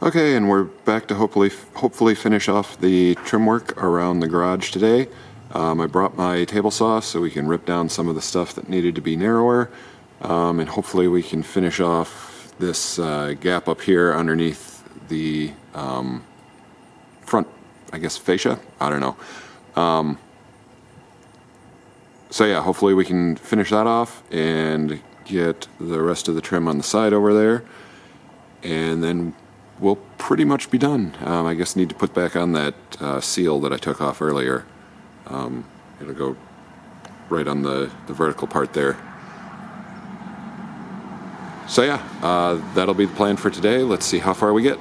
Okay, and we're back to hopefully finish off the trim work around the garage today. I brought my table saw so we can rip down some of the stuff that needed to be narrower, and hopefully we can finish off this gap up here underneath the front, I guess, fascia? I don't know. So yeah, hopefully we can finish that off and get the rest of the trim on the side over there, and then we'll pretty much be done. I guess need to put back on that seal that I took off earlier. It'll go right on the vertical part there. So yeah, that'll be the plan for today. Let's see how far we get.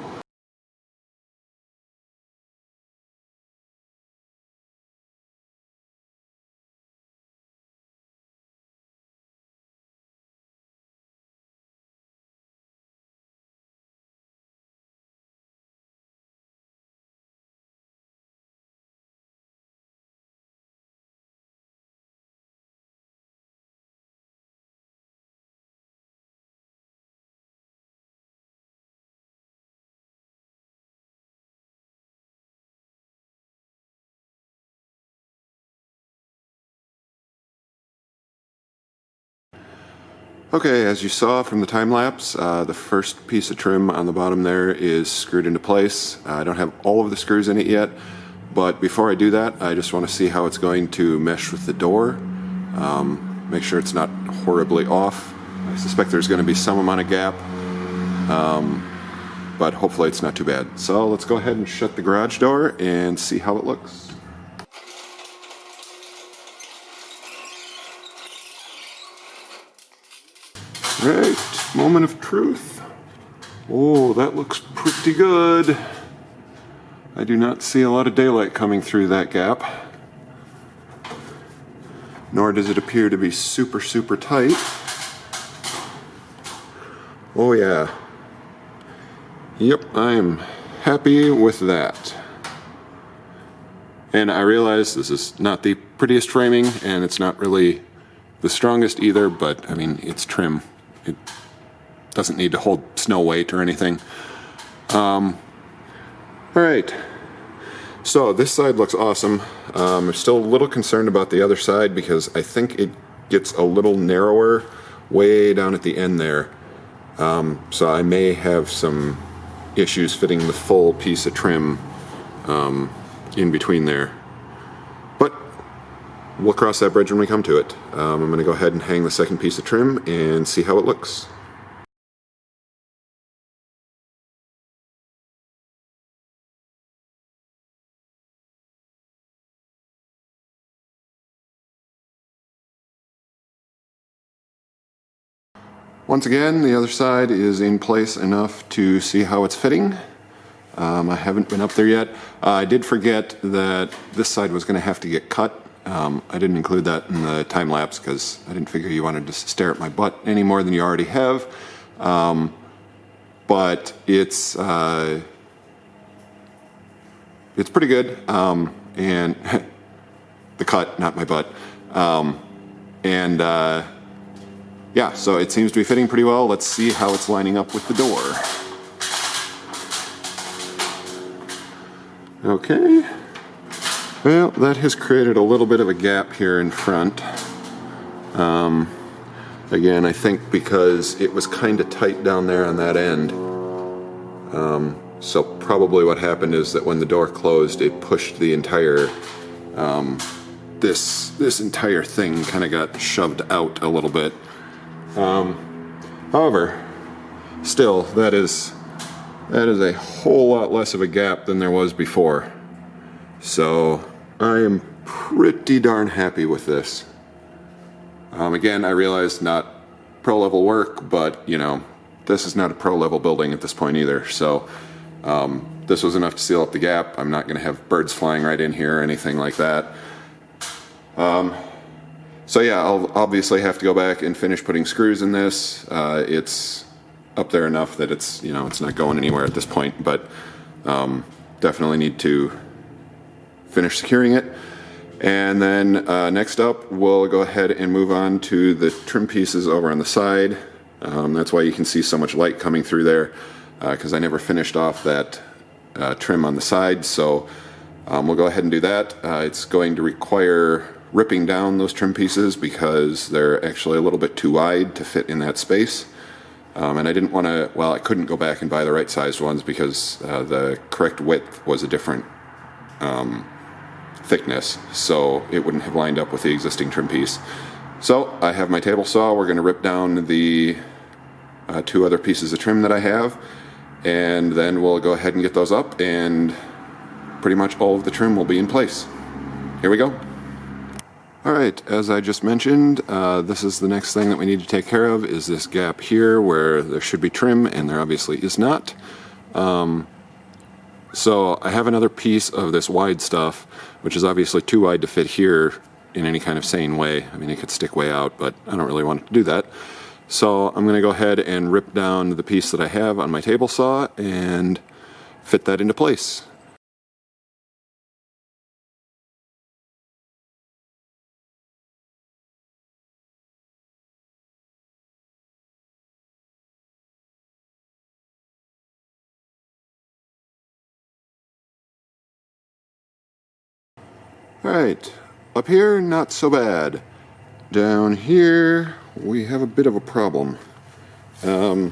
Okay, as you saw from the time lapse, the first piece of trim on the bottom there is screwed into place. I don't have all of the screws in it yet, but before I do that, I just want to see how it's going to mesh with the door. Make sure it's not horribly off. I suspect there's going to be some amount of gap, but hopefully it's not too bad. So let's go ahead and shut the garage door and see how it looks. Right, moment of truth. Oh, that looks pretty good. I do not see a lot of daylight coming through that gap. Nor does it appear to be super, super tight. Oh yeah. Yep, I am happy with that. And I realize this is not the prettiest framing, and it's not really the strongest either, but I mean, it's trim. It doesn't need to hold snow weight or anything. All right, so this side looks awesome. I'm still a little concerned about the other side because I think it gets a little narrower way down at the end there. So I may have some issues fitting the full piece of trim in between there. But we'll cross that bridge when we come to it. I'm going to go ahead and hang the second piece of trim and see how it looks. Once again, the other side is in place enough to see how it's fitting. I haven't been up there yet. I did forget that this side was going to have to get cut. I didn't include that in the time lapse because I didn't figure you wanted to stare at my butt any more than you already have. But it's pretty good, and the cut, not my butt. Yeah, so it seems to be fitting pretty well. Let's see how it's lining up with the door. Okay. Well, that has created a little bit of a gap here in front. Again, I think because it was kind of tight down there on that end. So probably what happened is that when the door closed, it pushed the entire, this entire thing kind of got shoved out a little bit. However, still, that is a whole lot less of a gap than there was before. So I am pretty darn happy with this. Again, I realize not pro level work, but you know, this is not a pro level building at this point either. So this was enough to seal up the gap. I'm not going to have birds flying right in here or anything like that. So yeah, I'll obviously have to go back and finish putting screws in this. It's up there enough that it's, you know, it's not going anywhere at this point, but definitely need to finish securing it. And then next up, we'll go ahead and move on to the trim pieces over on the side. That's why you can see so much light coming through there. because I never finished off that trim on the side. So we'll go ahead and do that. It's going to require ripping down those trim pieces because they're actually a little bit too wide to fit in that space. And I didn't want to, well, I couldn't go back and buy the right sized ones because the correct width was a different thickness, so it wouldn't have lined up with the existing trim piece. So I have my table saw. We're going to rip down the two other pieces of trim that I have, and then we'll go ahead and get those up, and pretty much all of the trim will be in place. Here we go. Alright, as I just mentioned, this is the next thing that we need to take care of, is this gap here where there should be trim and there obviously is not. So I have another piece of this wide stuff, which is obviously too wide to fit here in any kind of sane way. I mean, it could stick way out, but I don't really want to do that. So I'm going to go ahead and rip down the piece that I have on my table saw and fit that into place. Alright, up here, not so bad. Down here, we have a bit of a problem. There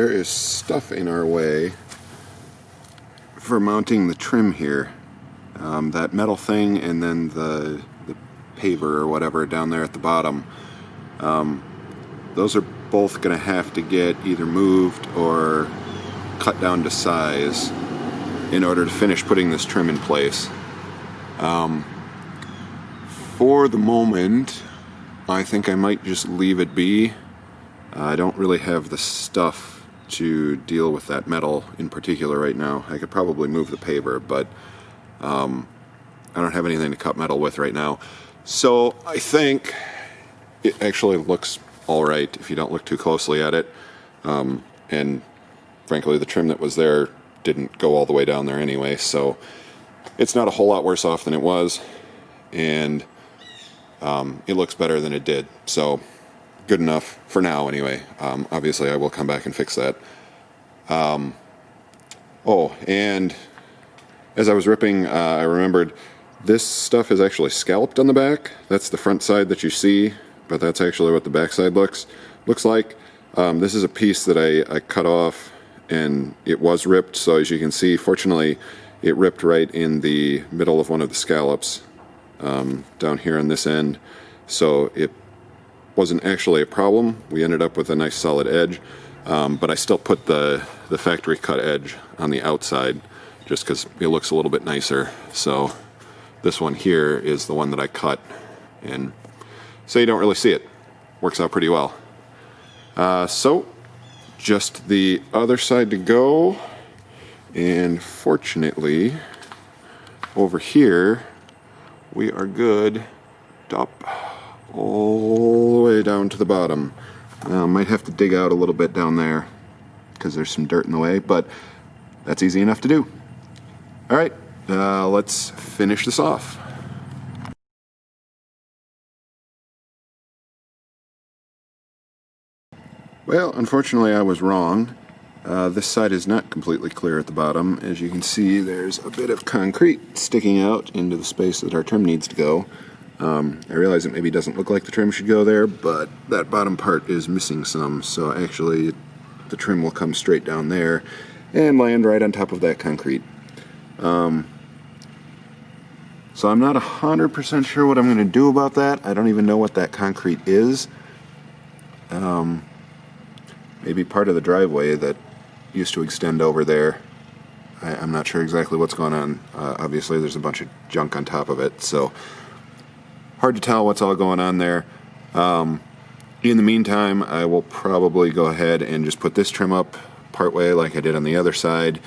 is stuff in our way for mounting the trim here. That metal thing and then the paver or whatever down there at the bottom. Those are both going to have to get either moved or cut down to size in order to finish putting this trim in place. For the moment, I think I might just leave it be. I don't really have the stuff to deal with that metal in particular right now. I could probably move the paver, but I don't have anything to cut metal with right now. So I think it actually looks alright if you don't look too closely at it. And frankly, the trim that was there didn't go all the way down there anyway, so it's not a whole lot worse off than it was, and it looks better than it did, so good enough for now anyway. Obviously I will come back and fix that. Oh, and as I was ripping, I remembered this stuff is actually scalloped on the back. That's the front side that you see, but that's actually what the back side looks like. This is a piece that I cut off, and it was ripped, so as you can see, fortunately it ripped right in the middle of one of the scallops down here on this end, so it wasn't actually a problem. We ended up with a nice solid edge, but I still put the factory cut edge on the outside just because it looks a little bit nicer. So this one here is the one that I cut, and so you don't really see it. Works out pretty well. So just the other side to go. And fortunately, over here, we are good up all the way down to the bottom. Might have to dig out a little bit down there because there's some dirt in the way, but that's easy enough to do. All right, let's finish this off. Well, unfortunately, I was wrong. This side is not completely clear at the bottom. As you can see, there's a bit of concrete sticking out into the space that our trim needs to go. I realize it maybe doesn't look like the trim should go there, but that bottom part is missing some, so actually the trim will come straight down there and land right on top of that concrete. So I'm not 100% sure what I'm going to do about that. I don't even know what that concrete is. Maybe part of the driveway that used to extend over there. I'm not sure exactly what's going on. Obviously there's a bunch of junk on top of it, so hard to tell what's all going on there. In the meantime, I will probably go ahead and just put this trim up partway like I did on the other side.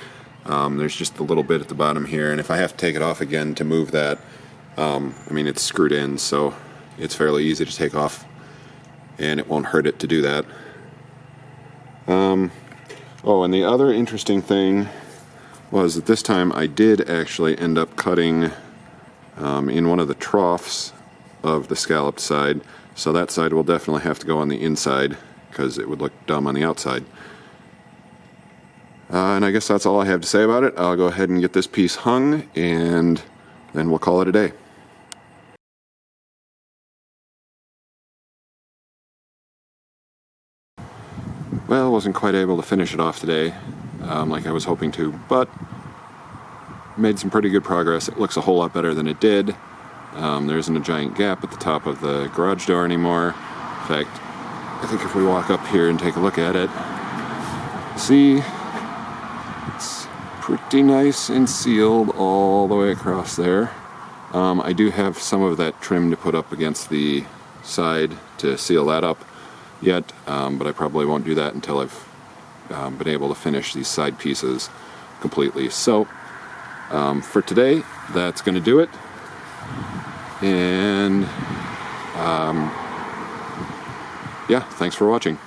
There's just a little bit at the bottom here, and if I have to take it off again to move that, I mean, it's screwed in, so it's fairly easy to take off, and it won't hurt it to do that. Oh, and the other interesting thing was that this time I did actually end up cutting in one of the troughs of the scalloped side, so that side will definitely have to go on the inside because it would look dumb on the outside. And I guess that's all I have to say about it. I'll go ahead and get this piece hung, and then we'll call it a day. Well, wasn't quite able to finish it off today like I was hoping to, but made some pretty good progress. It looks a whole lot better than it did. There isn't a giant gap at the top of the garage door anymore. In fact, I think if we walk up here and take a look at it, see, it's pretty nice and sealed all the way across there. I do have some of that trim to put up against the side to seal that up yet, but I probably won't do that until I've been able to finish these side pieces completely. So for today, that's going to do it. And yeah, thanks for watching.